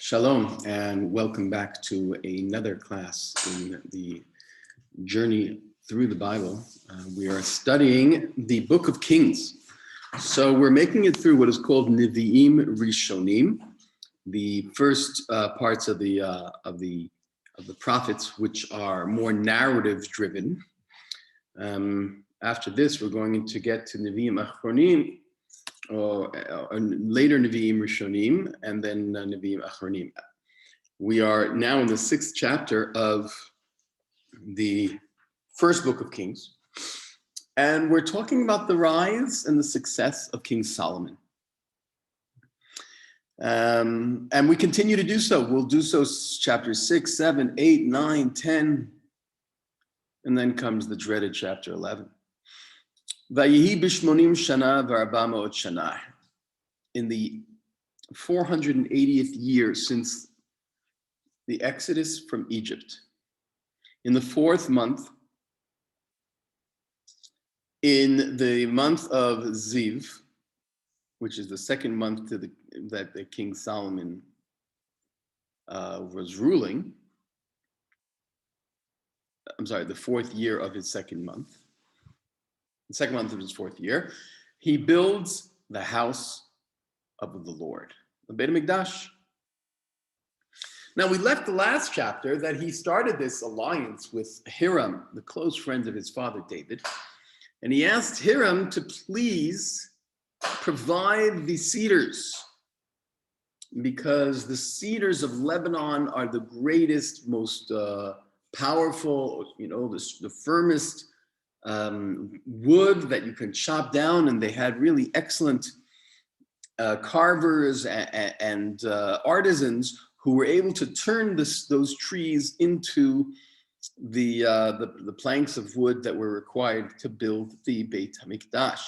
Shalom and welcome back to another class in the journey through the Bible. We are studying the Book of Kings. So we're making it through what is called Nevi'im Rishonim, the first parts of the prophets, which are more narrative driven. After this, we're going to get to Nevi'im Achronim, or later Nevi'im Rishonim, and then Nevi'im Achronim. We are now in the 6th chapter of the first book of Kings, and we're talking about the rise and the success of King Solomon. And we continue to do so. We'll do so chapters 6, 7, 8, 9, 10, and then comes the dreaded chapter 11. Vayihi b'shmonim shana v'arba ma'ot shana. In the 480th year since the Exodus from Egypt, in the 4th month, in the month of Ziv, which is the 2nd month that the King Solomon was ruling. I'm sorry, the 4th year of his 2nd month. The 2nd month of his 4th year, he builds the house of the Lord, the Beit HaMikdash. Now, we left the last chapter that he started this alliance with Hiram, the close friend of his father David, and he asked Hiram to please provide the cedars, because the cedars of Lebanon are the greatest, most powerful, the firmest wood that you can chop down, and they had really excellent carvers and artisans who were able to turn those trees into the planks of wood that were required to build the Beit HaMikdash.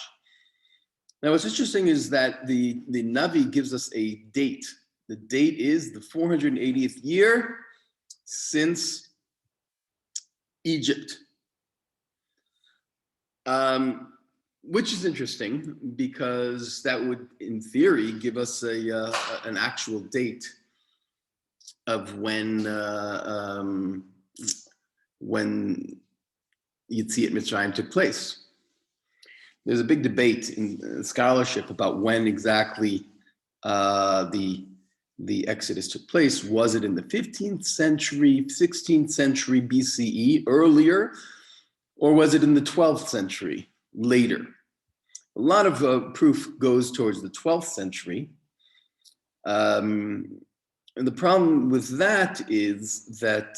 Now, what's interesting is that the Navi gives us a date. The date is the 480th year since Egypt. Which is interesting because that would, in theory, give us an actual date of when Yetziat Mitzrayim took place. There's a big debate in scholarship about when exactly the Exodus took place. Was it in the 15th century, 16th century BCE, earlier? Or was it in the 12th century, later? A lot of proof goes towards the 12th century. And the problem with that is that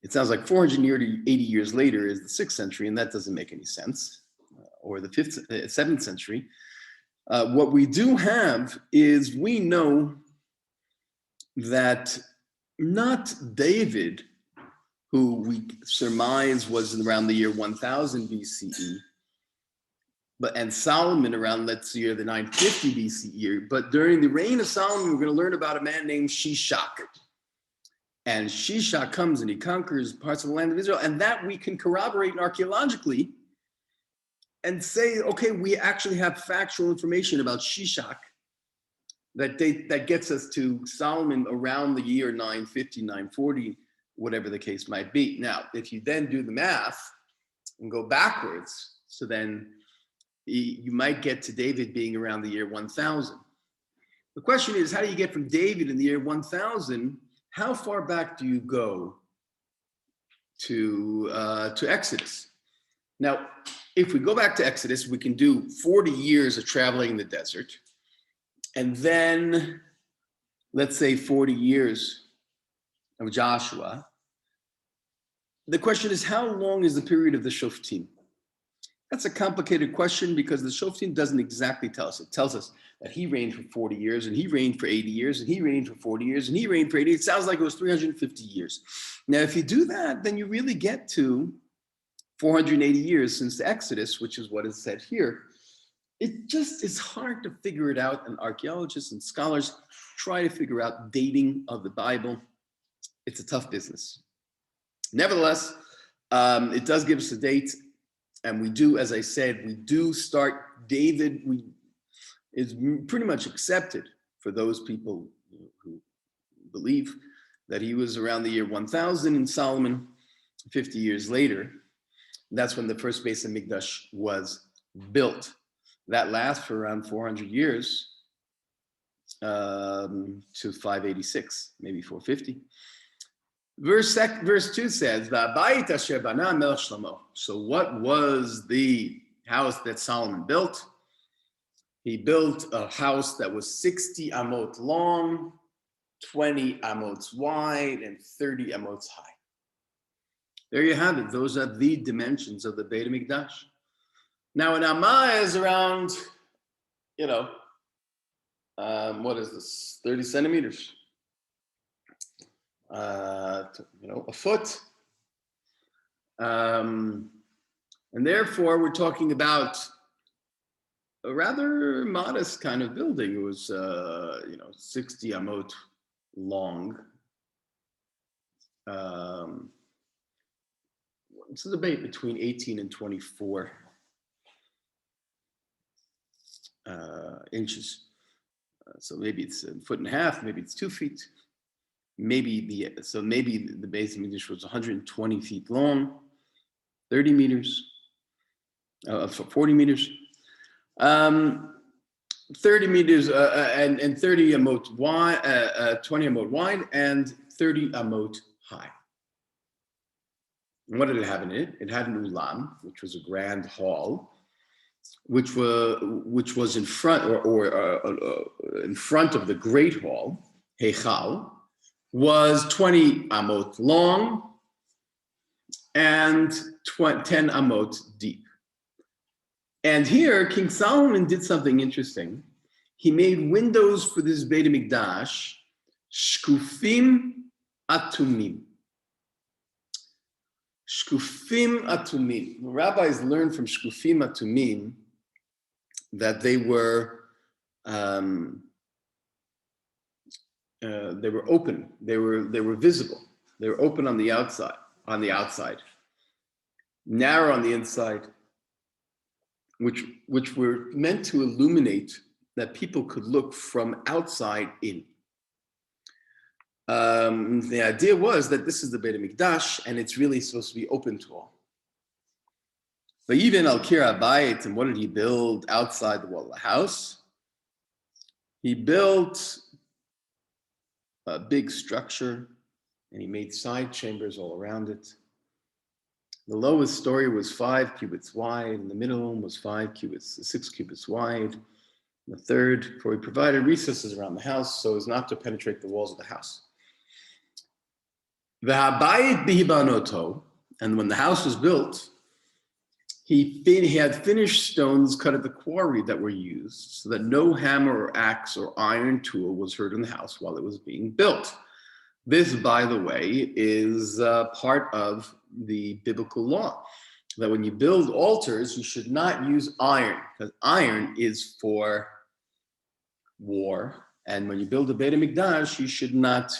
it sounds like 480 years later is the 6th century, and that doesn't make any sense, or the 7th century. What we do have is we know that not David, who we surmise was around the year 1000 BCE, and Solomon around, let's say, the 950 BCE. But during the reign of Solomon, we're going to learn about a man named Shishak. And Shishak comes and he conquers parts of the land of Israel, and that we can corroborate archaeologically and say, okay, we actually have factual information about Shishak that gets us to Solomon around the year 950, 940, whatever the case might be. Now, if you then do the math and go backwards, so then you might get to David being around the year 1000. The question is, how do you get from David in the year 1000? How far back do you go to Exodus? Now, if we go back to Exodus, we can do 40 years of traveling in the desert, and then let's say 40 years of Joshua. The question is, how long is the period of the Shoftim? That's a complicated question because the Shoftim doesn't exactly tell us. It tells us that he reigned for 40 years, and he reigned for 80 years, and he reigned for 40 years, and he reigned for 80. It sounds like it was 350 years. Now, if you do that, then you really get to 480 years since the Exodus, which is what is said here. It just is hard to figure it out, and archaeologists and scholars try to figure out dating of the Bible. It's a tough business. Nevertheless, it does give us a date. And we do, as I said, we do start David is pretty much accepted for those people who believe that he was around the year 1000 in Solomon, 50 years later. That's when the first Beis Hamikdash was built. That lasts for around 400 years to 586, maybe 450. Verse 2 says, "Va'bayit asher bana melech Shlomo." So what was the house that Solomon built? He built a house that was 60 amot long, 20 amots wide, and 30 amots high. There you have it. Those are the dimensions of the Beit HaMikdash. Now, an amah is around, what is this? 30 centimeters. A foot. And therefore, we're talking about a rather modest kind of building. It was, 60 amot long. It's a debate between 18 and 24 inches. So maybe it's a foot and a half, maybe it's 2 feet. Maybe the Beis Hamikdash was 120 feet long, 30 meters, 40 meters, 30 meters and 30 amot wide, 20 amot wide, and 30 amot high. And what did it have in it? It had an ulam, which was a grand hall, which was in front in front of the great hall. Heichal was 20 amot long and 10 amot deep. And here, King Solomon did something interesting. He made windows for this Beit HaMikdash, shkufim atumim. Shkufim atumim. The rabbis learned from shkufim atumim that they were open. They were visible. They were open on the outside. Narrow on the inside, which were meant to illuminate that people could look from outside in. The idea was that this is the Beit HaMikdash and it's really supposed to be open to all. But even Al-Kira Bayit, and what did he build outside the wall of the house? He built a big structure and he made side chambers all around it. The lowest story was 5 cubits wide, and the middle one was 6 cubits wide. The third, for he provided recesses around the house so as not to penetrate the walls of the house. V'habayit bihibanoto, and when the house was built, he had finished stones cut at the quarry that were used so that no hammer or axe or iron tool was heard in the house while it was being built. This, by the way, is part of the biblical law, that when you build altars, you should not use iron, because iron is for war. And when you build a Beit HaMikdash, you should not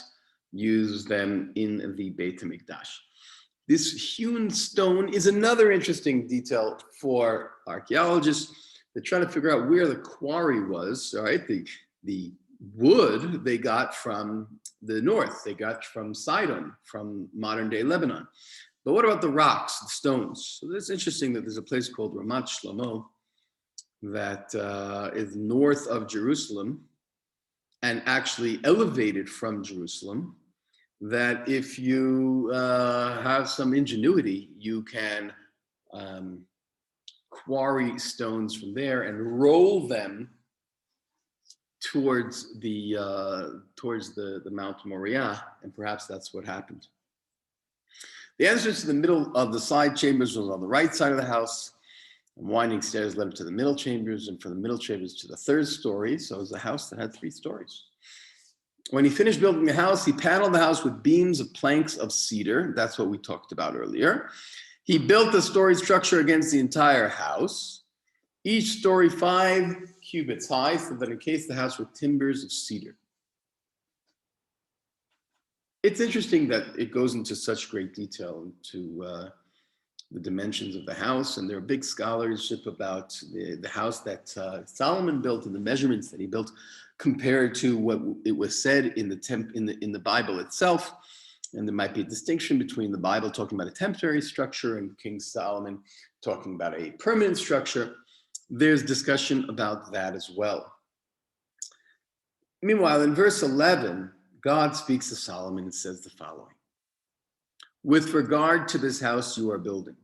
use them in the Beit HaMikdash. This hewn stone is another interesting detail for archaeologists. They try to figure out where the quarry was. All right, the wood they got from the north. They got from Sidon, from modern-day Lebanon. But what about the rocks, the stones? So it's interesting that there's a place called Ramat Shlomo that is north of Jerusalem and actually elevated from Jerusalem, that if you have some ingenuity, you can quarry stones from there and roll them towards the Mount Moriah, and perhaps that's what happened. The entrance to the middle of the side chambers was on the right side of the house, and winding stairs led up to the middle chambers, and from the middle chambers to the third story. So it was a house that had 3 stories. When he finished building the house, he paneled the house with beams of planks of cedar. That's what we talked about earlier. He built the story structure against the entire house, each story 5 cubits high, so that encased the house with timbers of cedar. It's interesting that it goes into such great detail into the dimensions of the house, and there are big scholarship about the house that Solomon built and the measurements that he built compared to what it was said in the Bible itself. And there might be a distinction between the Bible talking about a temporary structure and King Solomon talking about a permanent structure. There's discussion about that as well. Meanwhile, in verse 11, God speaks to Solomon and says the following: with regard to this house you are building,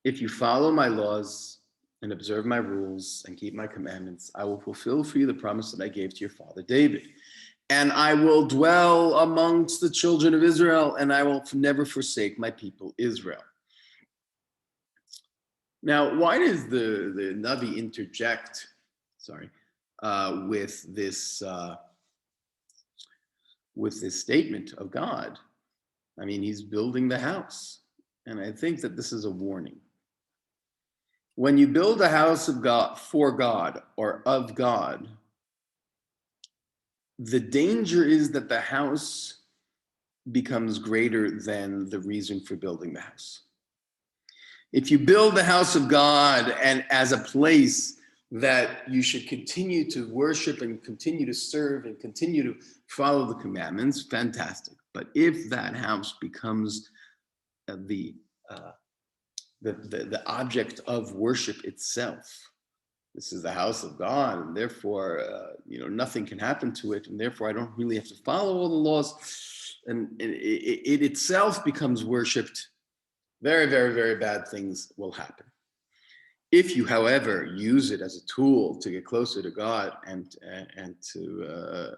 if you follow my laws and observe my rules and keep my commandments, I will fulfill for you the promise that I gave to your father David. And I will dwell amongst the children of Israel, and I will never forsake my people Israel. Now, why does the Navi interject, with this statement of God? I mean, he's building the house. And I think that this is a warning. When you build a house of God, for God, or of God, the danger is that the house becomes greater than the reason for building the house. If you build the house of God and as a place that you should continue to worship and continue to serve and continue to follow the commandments, fantastic. But if that house becomes the object of worship itself, this is the house of God, and therefore, nothing can happen to it, and therefore I don't really have to follow all the laws, and it itself becomes worshipped, very, very, very bad things will happen. If you, however, use it as a tool to get closer to God and to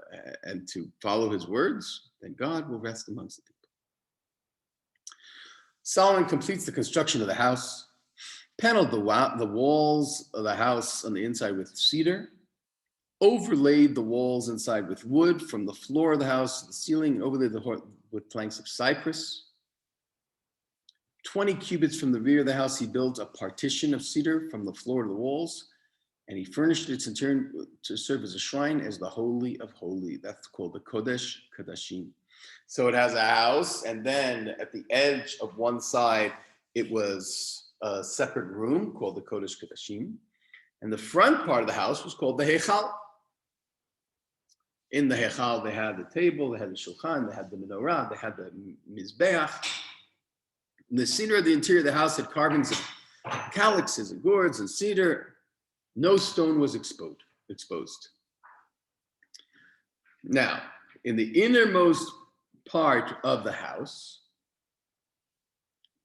follow His words, then God will rest amongst the people. Solomon completes the construction of the house, paneled the walls of the house on the inside with cedar, overlaid the walls inside with wood from the floor of the house to the ceiling, overlaid with planks of cypress. 20 cubits from the rear of the house, he built a partition of cedar from the floor to the walls, and he furnished its interior to serve as a shrine as the Holy of Holies. That's called the Kodesh Kadashi. So it has a house, and then at the edge of one side, it was a separate room called the Kodesh Kadashi. And the front part of the house was called the Heichal. In the Heichal, they had the table, they had the shulchan, they had the menorah, they had the mizbeach. The cedar of the interior of the house had carvings of calyxes and gourds and cedar. No stone was exposed. Now, in the innermost part of the house,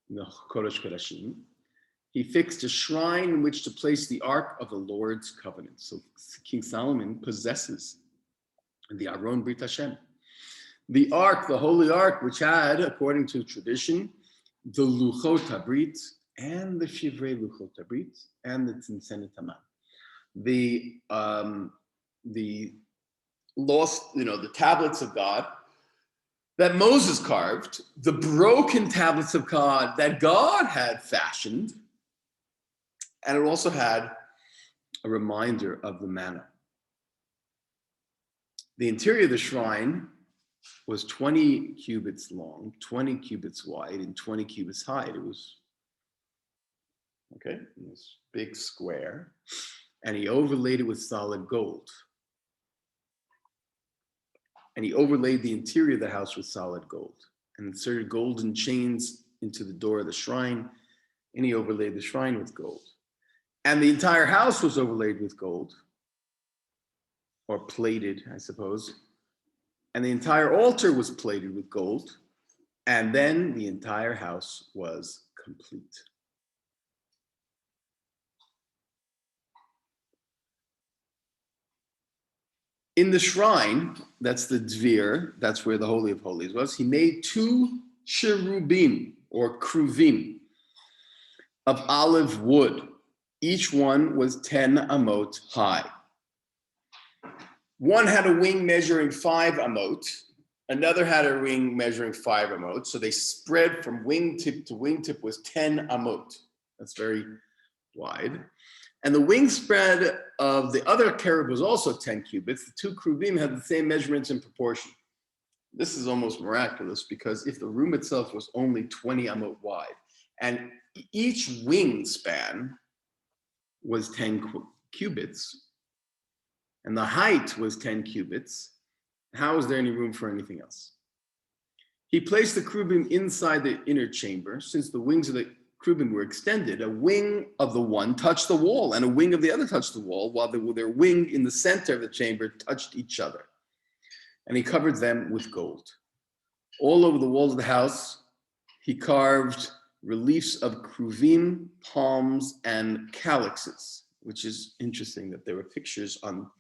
the Kodesh Kadashim, he fixed a shrine in which to place the Ark of the Lord's Covenant. So King Solomon possesses the Aron Brit Hashem. The Ark, the Holy Ark, which had, according to tradition, the Luchot Habrit and the Shivrei Luchot Habrit and the Tzimtzem Taman. The lost, the tablets of God that Moses carved, the broken tablets of God that God had fashioned, and it also had a reminder of the manna. The interior of the shrine was 20 cubits long, 20 cubits wide, and 20 cubits high. It was, this big square, and he overlaid it with solid gold. And he overlaid the interior of the house with solid gold and inserted golden chains into the door of the shrine, and he overlaid the shrine with gold. And the entire house was overlaid with gold, or plated, I suppose. And the entire altar was plated with gold, and then the entire house was complete. In the shrine, that's the Dvir, that's where the Holy of Holies was, he made 2 cherubim, or kruvim, of olive wood. Each one was 10 amot high. One had a wing measuring 5 amot, another had a wing measuring 5 amot, so they spread from wingtip to wingtip was 10 amot. That's very wide. And the wingspread of the other cherub was also 10 cubits. The 2 kruvim had the same measurements and proportion. This is almost miraculous, because if the room itself was only 20 amot wide, and each wingspan was 10 cubits, and the height was 10 cubits. How is there any room for anything else? He placed the cherubim inside the inner chamber. Since the wings of the cherubim were extended, a wing of the one touched the wall, and a wing of the other touched the wall, while their wing in the center of the chamber touched each other. And he covered them with gold. All over the walls of the house, he carved reliefs of cherubim, palms, and calyxes, which is interesting that there were pictures on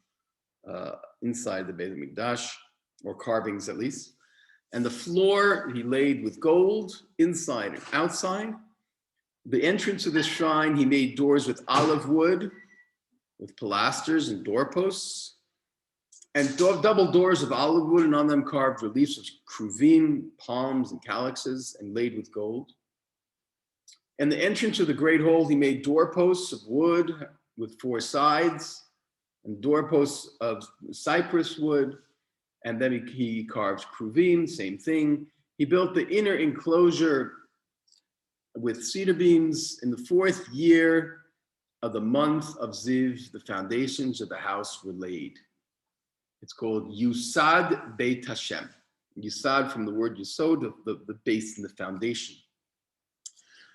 inside the Beit HaMikdash, or carvings at least. And the floor he laid with gold, inside and outside. The entrance of the shrine, he made doors with olive wood, with pilasters and doorposts, and double doors of olive wood, and on them carved reliefs of cherubim, palms, and calyxes, and laid with gold. And the entrance of the great hall, he made doorposts of wood with 4 sides, and doorposts of cypress wood, and then he carved cherubim, same thing. He built the inner enclosure with cedar beams. In the 4th year of the month of Ziv, the foundations of the house were laid. It's called Yusad Beit Hashem. Yusad from the word Yisod, the base and the foundation.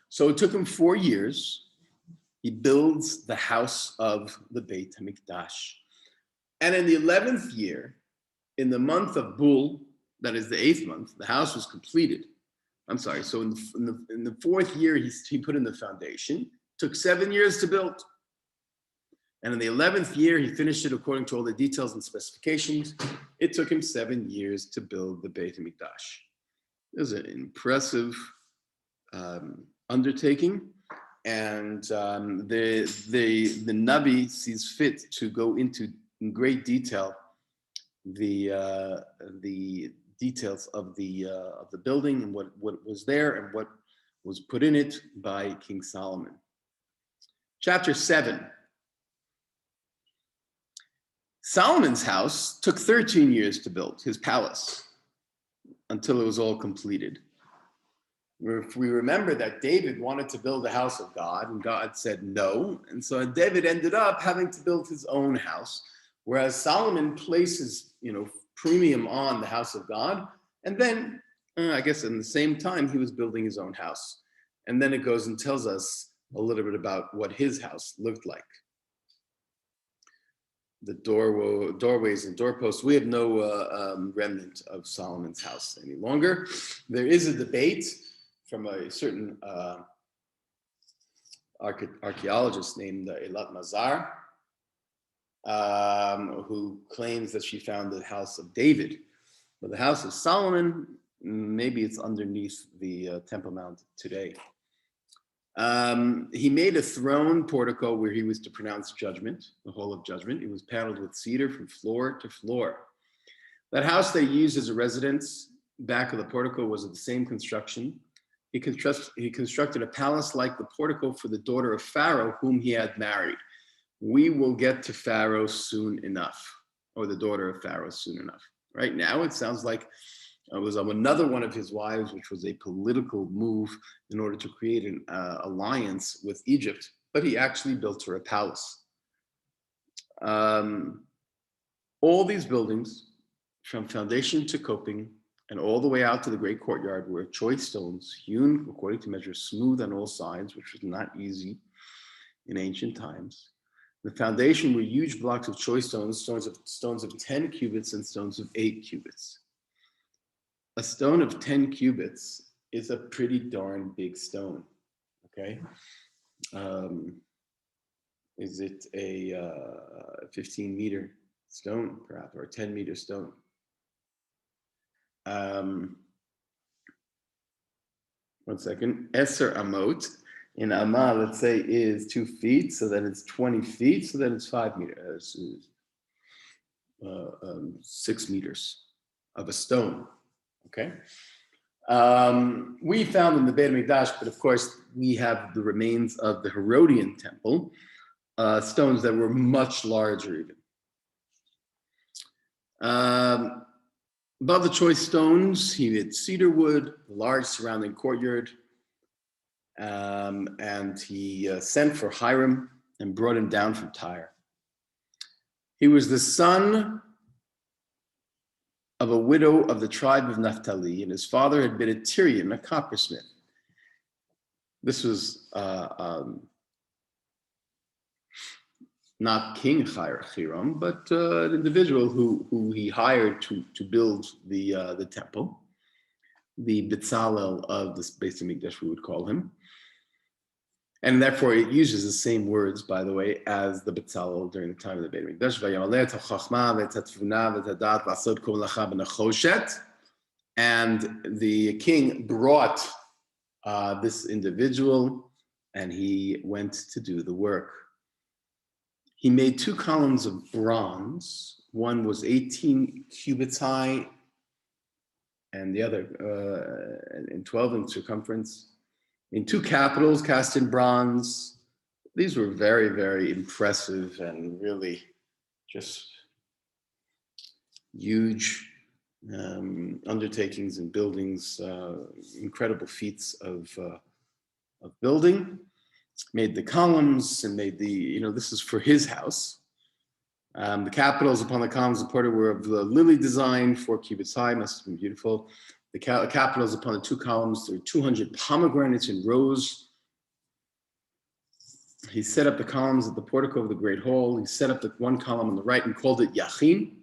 So it took him 4 years. He builds the house of the Beit HaMikdash. And in the 11th year, in the month of Bul, that is the 8th month, the house was completed. I'm sorry, so in the 4th year, he put in the foundation. Took 7 years to build. And in the 11th year, he finished it according to all the details and specifications. It took him 7 years to build the Beit HaMikdash. It was an impressive undertaking. And the Navi sees fit to go into in great detail the details of the building and what was there and what was put in it by King Solomon. Chapter 7. Solomon's house took 13 years to build, his palace, until it was all completed. If we remember that David wanted to build the house of God, and God said no, and so David ended up having to build his own house, whereas Solomon places, premium on the house of God, and then, I guess in the same time, he was building his own house. And then it goes and tells us a little bit about what his house looked like. The doorways and doorposts. We have no remnant of Solomon's house any longer. There is a debate from a certain archaeologist named Eilat Mazar, who claims that she found the house of David. But the house of Solomon, maybe it's underneath the Temple Mount today. He made a throne portico where he was to pronounce judgment, the hall of judgment. It was paneled with cedar from floor to floor. That house they used as a residence, back of the portico, was of the same construction. He constructed a palace like the portico for the daughter of Pharaoh, whom he had married. We will get to Pharaoh soon enough, or the daughter of Pharaoh soon enough. Right now, it sounds like it was another one of his wives, which was a political move in order to create an alliance with Egypt, but he actually built her a palace. All these buildings, from foundation to coping, and all the way out to the great courtyard, were choice stones, hewn according to measure, smooth on all sides, which was not easy in ancient times. The foundation were huge blocks of choice stones, stones of 10 cubits and stones of 8 cubits. A stone of 10 cubits is a pretty darn big stone, okay? Is it a 15-meter stone, perhaps, or a 10-meter stone? 1 second. Eser amot in Amma, let's say, is 2 feet, so then it's 20 feet, so then it's 5 meters, 6 meters of a stone. Okay. We found in the Beit HaMikdash, but of course we have the remains of the Herodian Temple, stones that were much larger even. Above the choice stones, he had cedar wood, the large surrounding courtyard. and he sent for Hiram and brought him down from Tyre. He was the son of a widow of the tribe of Naphtali, and his father had been a Tyrian, a coppersmith. This was not King Hiram, but an individual who he hired to build the temple, the Bezalel of this Beis Hamikdash, we would call him. And therefore, it uses the same words, by the way, as the Bezalel during the time of the Beit Hamikdash. And the king brought this individual, and he went to do the work. He made 2 columns of bronze. One was 18 cubits high, and the other and 12 in circumference. In 2 capitals cast in bronze. These were very, very impressive and really just huge undertakings and buildings, incredible feats of building. Made the columns and made this is for his house. The capitals upon the columns supported were of the lily design, 4 cubits high, must have been beautiful. The capitals upon the 2 columns, there were 200 pomegranates in rows. He set up the columns at the portico of the great hall. He set up the 1 column on the right and called it Yachin.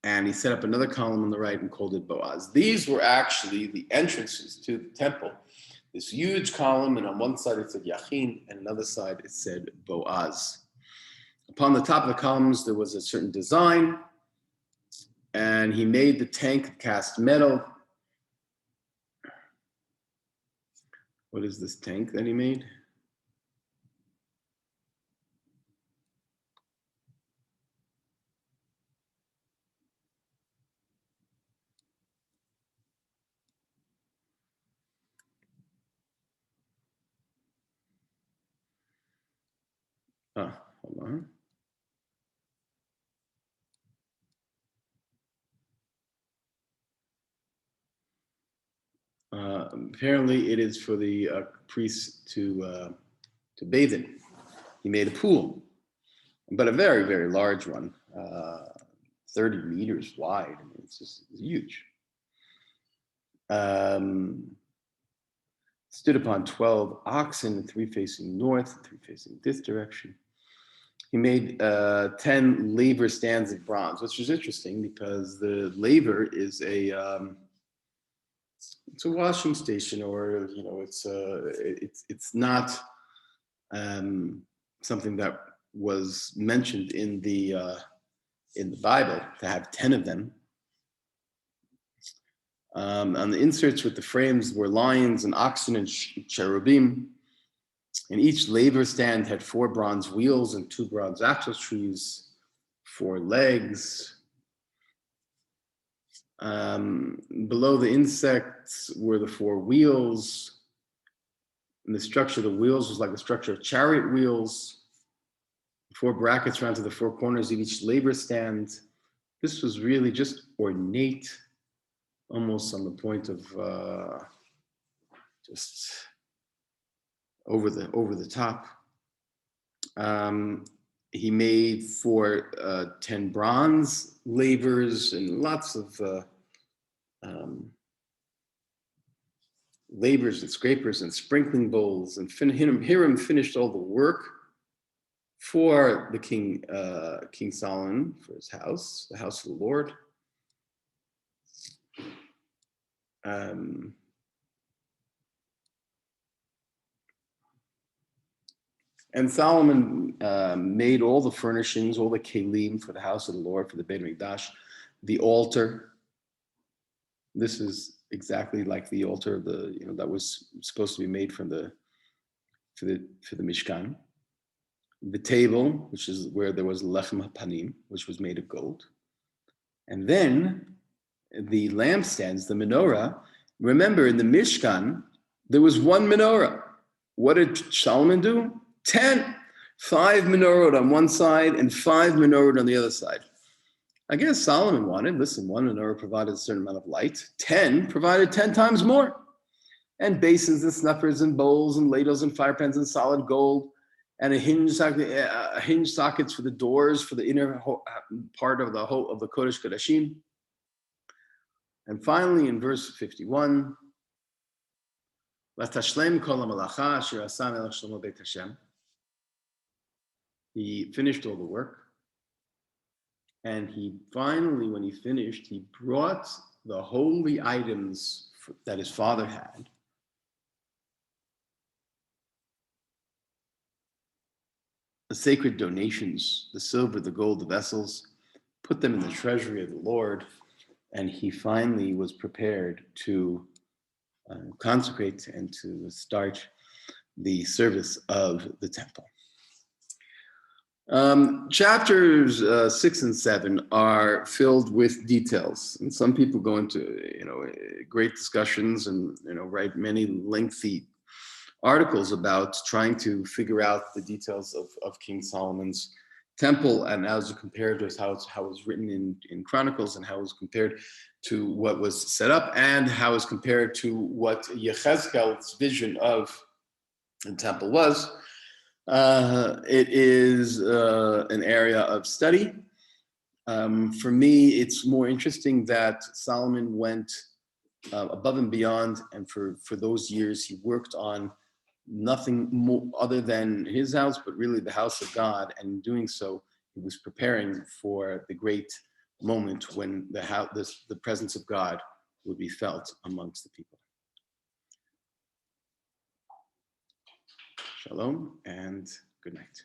And he set up another column on the right and called it Boaz. These were actually the entrances to the temple. This huge column, and on one side it said Yachin, and another side it said Boaz. Upon the top of the columns, there was a certain design, and he made the tank of cast metal. What is this tank that he made? Hold on. Apparently, it is for the priests to bathe in. He made a pool, but a very, very large one, 30 meters wide. I mean, it's just huge. Stood upon 12 oxen, 3 facing north, 3 facing this direction. He made 10 laver stands of bronze, which is interesting because the laver is it's a washing station, or it's not something that was mentioned in the Bible to have 10 of them. On the inserts with the frames were lions and oxen and cherubim. And each laver stand had 4 bronze wheels and 2 bronze axle trees, 4 legs. Below the insects were the 4 wheels. And the structure of the wheels was like the structure of chariot wheels. 4 brackets ran to the 4 corners of each laver stand. This was really just ornate, almost on the point of just over the top. He made 10 bronze lavers and lots of lavers and scrapers and sprinkling bowls. And Hiram finished all the work for the King Solomon, for his house, the house of the Lord. And Solomon made all the furnishings, all the kelim for the house of the Lord, for the Beit Hamikdash, the altar. This is exactly like the altar of that was supposed to be made for the Mishkan. The table, which is where there was lechem hapanim, which was made of gold. And then the lampstands, the menorah. Remember, in the Mishkan, there was 1 menorah. What did Solomon do? 10. 5 menorah on one side and 5 menorah on the other side. I guess Solomon wanted, 1 menorah provided a certain amount of light. 10 provided 10 times more. and basins and snuffers and bowls and ladles and fire pans and solid gold, and a hinge sockets for the doors for the inner part of the Kodesh Kadashim. And finally, in verse 51, he finished all the work. And he finally, when he finished, he brought the holy items that his father had. The sacred donations, the silver, the gold, the vessels, put them in the treasury of the Lord. And he finally was prepared to consecrate and to start the service of the temple. Chapters 6 and 7 are filled with details, and some people go into great discussions and write many lengthy articles about trying to figure out the details of King Solomon's temple, and as compared to how it was written in Chronicles, and how it was compared to what was set up, and how it was compared to what Yechezkel's vision of the temple was. It is an area of study. For me, it's more interesting that Solomon went above and beyond, and for those years he worked on nothing more other than his house, but really the house of God. And in doing so, he was preparing for the great moment when the presence of God would be felt amongst the people. Shalom and good night.